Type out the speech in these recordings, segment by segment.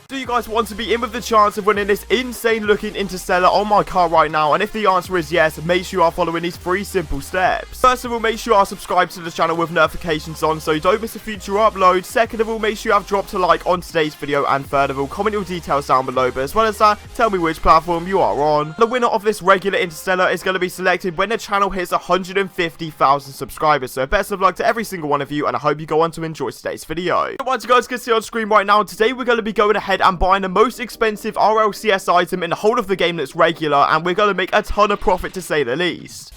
Do you guys want to be in with the chance of winning this insane looking Interstellar on my car right now? And if the answer is yes, make sure you are following these 3 simple steps. First of all, make sure you are subscribed to the channel with notifications on so you don't miss a future upload. Second of all, make sure you have dropped a like on today's video. And third of all, comment your details down below. But as well as that, tell me which platform you are on. The winner of this regular Interstellar is going to be selected when the channel hits 150,000 subscribers. So best of luck to every single one of you, and I hope you go on to enjoy today's video. What you guys can see on screen right now, today we're going to be going ahead and buying the most expensive Rlcs item in the whole of the game that's regular, and we're going to make a ton of profit to say the least.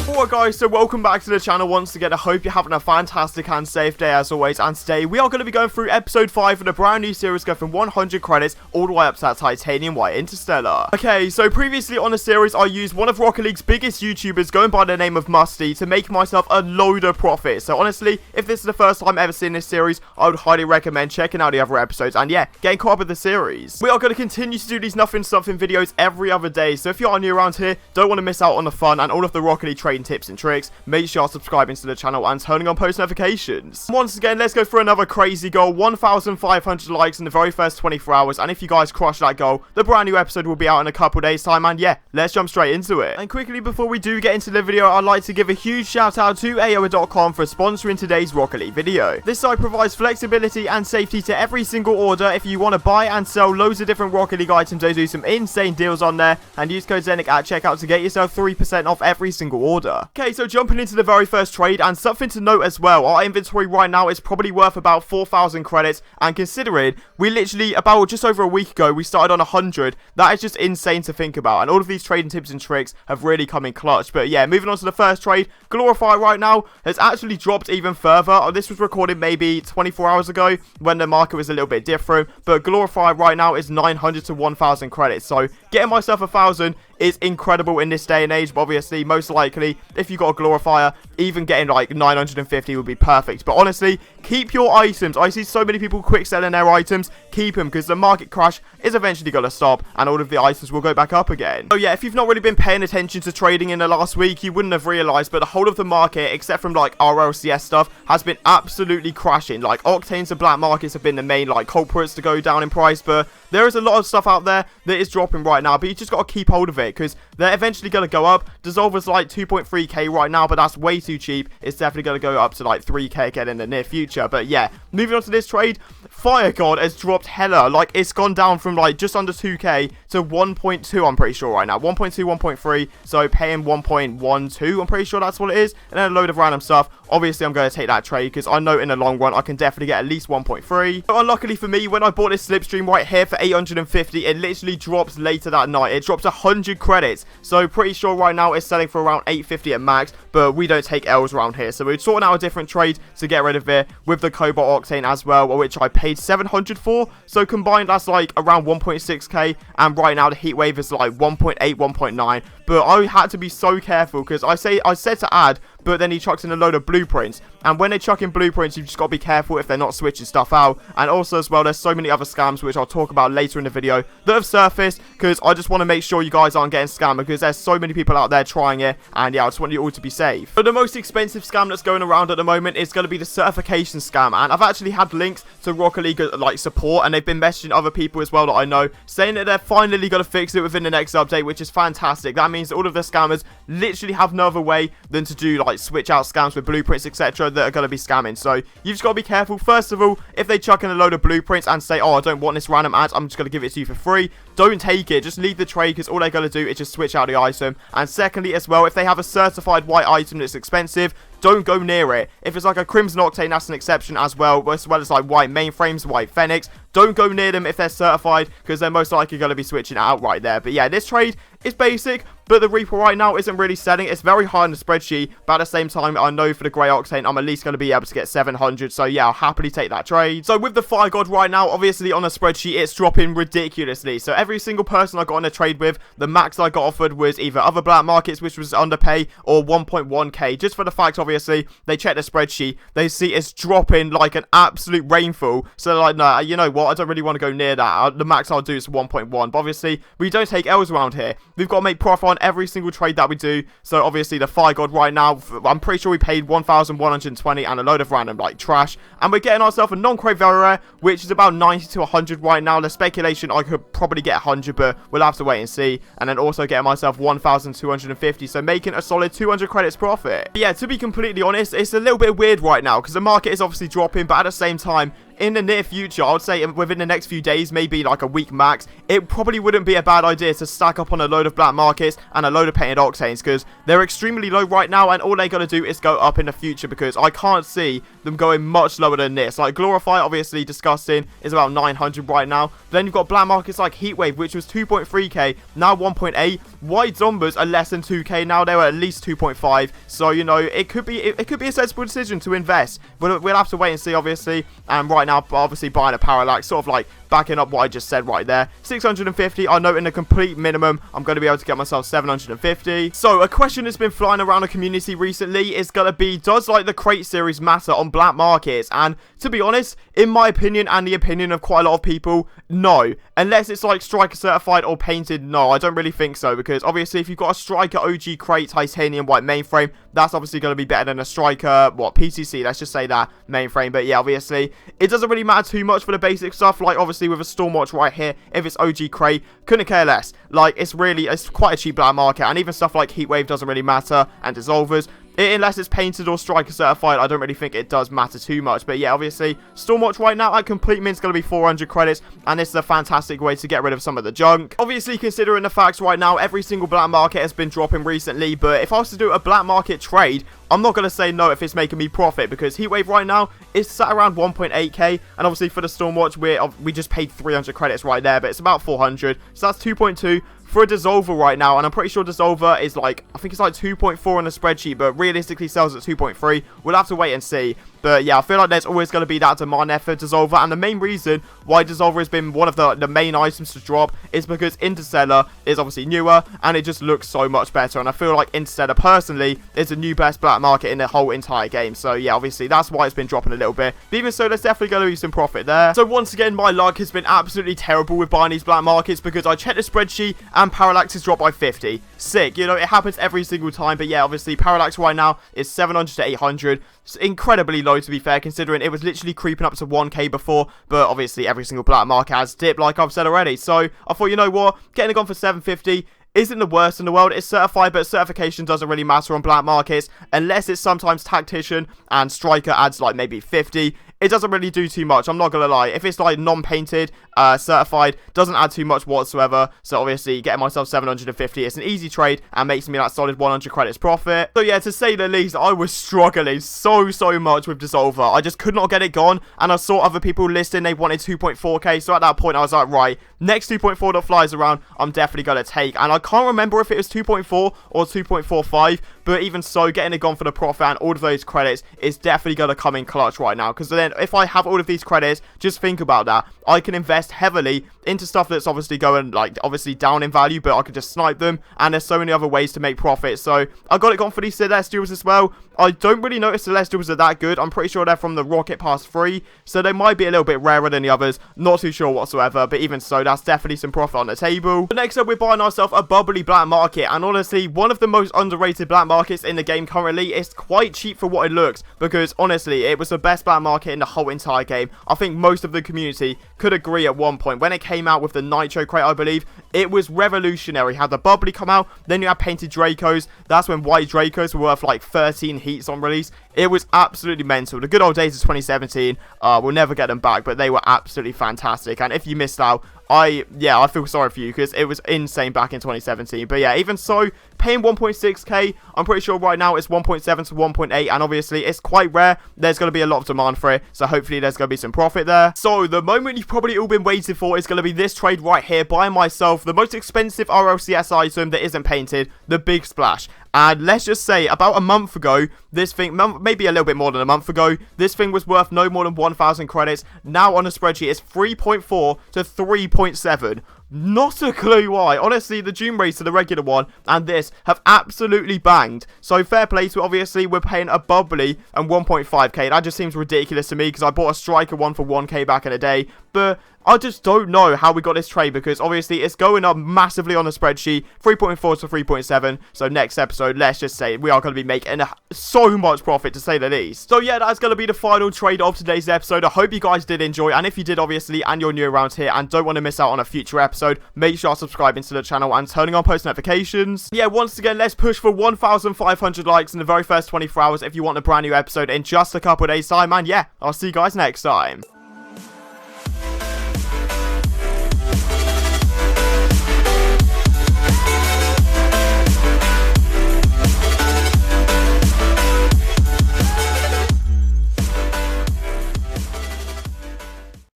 Alright guys, so welcome back to the channel once again. I hope you're having a fantastic and safe day as always, and today we are going to be going through episode 5 of the brand new series, go from 100 credits all the way up to that titanium white Interstellar. Okay, so previously on the series I used one of Rocket League's biggest YouTubers going by the name of Musty to make myself a load of profit. So honestly, if this is the first time ever seeing this series, I would highly recommend checking out the other episodes and yeah, getting caught up with the series. We are going to continue to do these nothing something videos every other day, so if you are new around here, don't want to miss out on the fun and all of the Rocket League trading tips and tricks, make sure you're subscribing to the channel and turning on post notifications. Once again, let's go for another crazy goal, 1,500 likes in the very first 24 hours, and if you guys crush that goal, the brand new episode will be out in a couple days time, and yeah, let's jump straight into it. And quickly before we do get into the video, I'd like to give a huge shout out to AOA.com for sponsoring today's Rocket League video. This site provides flexibility and safety to every single order. If you want to buy and sell loads of different Rocket League items, they do some insane deals on there, and use code ZENIC at checkout to get yourself 3% off every single order. Okay, so jumping into the very first trade, and something to note as well, our inventory right now is probably worth about 4,000 credits, and considering we literally about just over a week ago we started on 100, that is just insane to think about, and all of these trading tips and tricks have really come in clutch. But yeah, moving on to the first trade, Glorify right now has actually dropped even further. This was recorded maybe 24 hours ago when the market was a little bit different, but Glorify right now is 900 to 1,000 credits, so getting myself 1,000 is incredible in this day and age. But obviously, most likely, if you got a glorifier, even getting like 950 would be perfect. But honestly, keep your items. I see so many people quick selling their items. Keep them, because the market crash is eventually going to stop and all of the items will go back up again. So yeah, if you've not really been paying attention to trading in the last week, you wouldn't have realized, but the whole of the market, except from like RLCS stuff, has been absolutely crashing. Like Octanes and black markets have been the main like culprits to go down in price, but there is a lot of stuff out there that is dropping right now, but you just got to keep hold of it, because they're eventually going to go up. Dissolver's like 2.3k right now, but that's way too cheap. It's definitely going to go up to like 3k again in the near future. But yeah, moving on to this trade, Fire God has dropped hella. Like, it's gone down from like just under 2k to 1.2, I'm pretty sure right now. 1.2, 1.3, so paying 1.12, I'm pretty sure that's what it is, and then a load of random stuff. Obviously, I'm going to take that trade, because I know in the long run, I can definitely get at least 1.3. But unluckily for me, when I bought this slipstream right here for 850, it literally drops later that night. It drops 100 credits, so pretty sure right now it's selling for around 850 at max, but we don't take L's around here. So we're sorting out a different trade to get rid of it with the Cobalt Octane as well, which I paid 700 for. So combined, that's like around 1.6k, and right now the heat wave is like 1.8, 1.9. But I had to be so careful, because I said to add, but then he chucks in a load of blueprints, and when they chuck in blueprints, you've just got to be careful if they're not switching stuff out. And also as well, there's so many other scams which I'll talk about later in the video that have surfaced, because I just want to make sure you guys aren't getting scammed, because there's so many people out there trying it, and yeah, I just want you all to be safe. But the most expensive scam that's going around at the moment is going to be the certification scam, and I've actually had links to Rocket League like support, and they've been messaging other people as well that I know, saying that they're finally going to fix it within the next update, which is fantastic. That means all of the scammers literally have no other way than to do like switch out scams with blueprints, etc., that are going to be scamming. So you've just got to be careful. First of all, if they chuck in a load of blueprints and say, oh, I don't want this random ad, I'm just going to give it to you for free, don't take it. Just leave the trade, because all they're going to do is just switch out the item. And secondly as well, if they have a certified white item that's expensive, don't go near it. If it's like a Crimson Octane, that's an exception as well as like white mainframes, white Phoenix. Don't go near them if they're certified, because they're most likely going to be switching it out right there. But yeah, this trade is basic, but the Reaper right now isn't really selling. It's very high in the spreadsheet, but at the same time, I know for the Grey Octane, I'm at least going to be able to get 700. So yeah, I'll happily take that trade. So with the Fire God right now, obviously on the spreadsheet, it's dropping ridiculously. So every single person I got in a trade with, the max I got offered was either other black markets, which was underpay, or 1.1k. Just for the fact, obviously, they check the spreadsheet, they see it's dropping like an absolute rainfall. So they're like, nah, you know what, I don't really want to go near that. The max I'll do is 1.1. But obviously, we don't take L's around here. We've got to make profit on every single trade that we do. So obviously, the Fire God right now, I'm pretty sure we paid 1,120 and a load of random like trash. And we're getting ourselves a non-crate very rare, which is about 90 to 100 right now. The speculation, I could probably get 100, but we'll have to wait and see. And then also getting myself 1,250, so making a solid 200 credits profit. But yeah, to be completely honest, it's a little bit weird right now because the market is obviously dropping, but at the same time, in the near future, I would say within the next few days, maybe like a week max, it probably wouldn't be a bad idea to stack up on a load of black markets and a load of painted octanes, because they're extremely low right now, and all they got to do is go up in the future, because I can't see them going much lower than this. Like Glorify, obviously disgusting, is about 900 right now. Then you've got black markets like Heatwave, which was 2.3k, now 1.8. White Zombers are less than 2k now, they were at least 2.5. So you know, it could be a sensible decision to invest, but we'll have to wait and see, obviously. And right now, obviously buying a Parallax, sort of like backing up what I just said right there. 650, I know in the complete minimum, I'm going to be able to get myself 750. So a question that's been flying around the community recently is going to be, does like the crate series matter on black markets? And to be honest, in my opinion and the opinion of quite a lot of people, no. Unless it's like Striker certified or painted, no, I don't really think so, because obviously if you've got a Striker OG crate titanium white mainframe, that's obviously going to be better than a Striker, PCC, let's just say that, mainframe. But yeah, obviously, it doesn't really matter too much for the basic stuff, like obviously with a Stormwatch right here, if it's OG crate, couldn't care less. Like, it's quite a cheap black market, and even stuff like Heatwave doesn't really matter, and Dissolvers, unless it's painted or Striker certified, I don't really think it does matter too much. But yeah, obviously, Stormwatch right now at complete mint is going to be 400 credits, and this is a fantastic way to get rid of some of the junk. Obviously, considering the facts right now, every single black market has been dropping recently, but if I was to do a black market trade, I'm not going to say no if it's making me profit, because Heatwave right now is sat around 1.8k, and obviously for the Stormwatch, we just paid 300 credits right there, but it's about 400, so that's 2.2. For a Dissolver right now, and I'm pretty sure Dissolver is like, I think it's like 2.4 on the spreadsheet, but realistically sells at 2.3. We'll have to wait and see. But yeah, I feel like there's always going to be that demand there for Dissolver, and the main reason why Dissolver has been one of the main items to drop is because Interstellar is obviously newer, and it just looks so much better, and I feel like Interstellar personally is the new best black market in the whole entire game. So yeah, obviously that's why it's been dropping a little bit, but even so, there's definitely going to be some profit there. So once again, my luck has been absolutely terrible with buying these black markets, because I checked the spreadsheet and Parallax is dropped by 50. Sick, you know, it happens every single time. But yeah, obviously Parallax right now is 700 to 800. It's incredibly low, to be fair, considering it was literally creeping up to 1k before, but obviously every single black market has dipped, like I've said already. So I thought, you know what, getting it on for 750 isn't the worst in the world. It's certified, but certification doesn't really matter on black markets, unless it's sometimes Tactician and Striker adds like maybe 50. It doesn't really do too much, I'm not gonna lie. If it's like non-painted, certified, doesn't add too much whatsoever. So obviously getting myself 750, it's an easy trade and makes me that solid 100 credits profit. So yeah, to say the least, I was struggling so much with Dissolver. I just could not get it gone, and I saw other people listing they wanted 2.4k. So at that point I was like, right, next 2.4 that flies around, I'm definitely gonna take. And I can't remember if it was 2.4 or 2.45, but even so, getting it gone for the profit and all of those credits is definitely gonna come in clutch right now, because then if I have all of these credits, just think about that, I can invest heavily into stuff that's obviously going like obviously down in value, but I could just snipe them, and there's so many other ways to make profit. So I got it gone for these Celestials as well. I don't really notice Celestials are that good. I'm pretty sure they're from the Rocket Pass 3, so they might be a little bit rarer than the others, not too sure whatsoever, but even so, that's definitely some profit on the table. But next up, we're buying ourselves a bubbly black market, and honestly, one of the most underrated black markets in the game currently. It's quite cheap for what it looks, because honestly, it was the best black market in the whole entire game. I think most of the community could agree at one point. When it came out with the Nitro crate, I believe, it was revolutionary. Had the bubbly come out, then you had painted Dracos. That's when white Dracos were worth like 13 heats on release. It was absolutely mental. The good old days of 2017, we'll never get them back, but they were absolutely fantastic. And if you missed out, I feel sorry for you, because it was insane back in 2017. But yeah, even so, paying 1.6k, I'm pretty sure right now it's 1.7 to 1.8, and obviously it's quite rare. There's going to be a lot of demand for it, so hopefully there's going to be some profit there. So the moment you've probably all been waiting for is going to be this trade right here, buying myself the most expensive RLCS item that isn't painted, the Big Splash. And let's just say, about a month ago, this thing, maybe a little bit more than a month ago, this thing was worth no more than 1,000 credits. Now on the spreadsheet, it's 3.4 to 3.7. Not a clue why. Honestly, the Doom Racer, the regular one, and this have absolutely banged. So fair play to it. Obviously, we're paying a bubbly and 1.5k. That just seems ridiculous to me because I bought a Striker one for 1k back in the day. But I just don't know how we got this trade because obviously it's going up massively on the spreadsheet. 3.4 to 3.7. So next episode, let's just say we are going to be making so much profit to say the least. So yeah, that's going to be the final trade of today's episode. I hope you guys did enjoy. And if you did, obviously, and you're new around here and don't want to miss out on a future episode, make sure you're subscribing to the channel and turning on post notifications. Yeah, once again, let's push for 1,500 likes in the very first 24 hours if you want a brand new episode in just a couple of days time. And yeah, I'll see you guys next time.